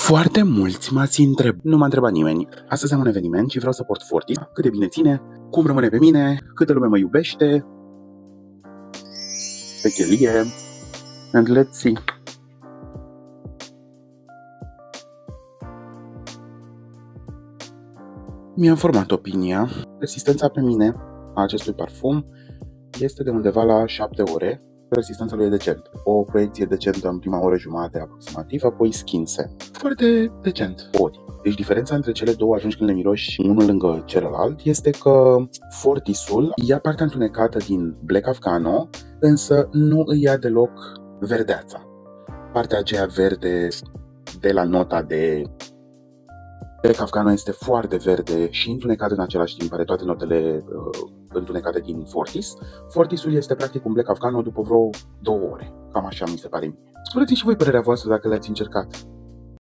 Foarte mulți m-ați întrebat, nu m-a întrebat nimeni. Astăzi am un eveniment și vreau să port Fortis. Cât de bine ține, cum rămâne pe mine, câtă lume mă iubește, pe chelie, and let's see. Mi-am format opinia. Rezistența pe mine a acestui parfum este de undeva la 7 ore. Rezistența lui e decent. O proiecție decentă în prima oră jumate aproximativ, apoi skinse. Foarte decent. Body. Deci diferența între cele două atunci când le miroși unul lângă celălalt este că Fortisul ia partea întunecată din Black Afghano, însă nu îi ia deloc verdeața. Partea aceea verde de la nota de Black Afghano este foarte verde și întunecat în același timp, are toate notele întunecate din Fortis. Fortisul este practic un Black Afghano după vreo 2 ore. Cam așa mi se pare mie. Spuneți și voi părerea voastră dacă le-ați încercat.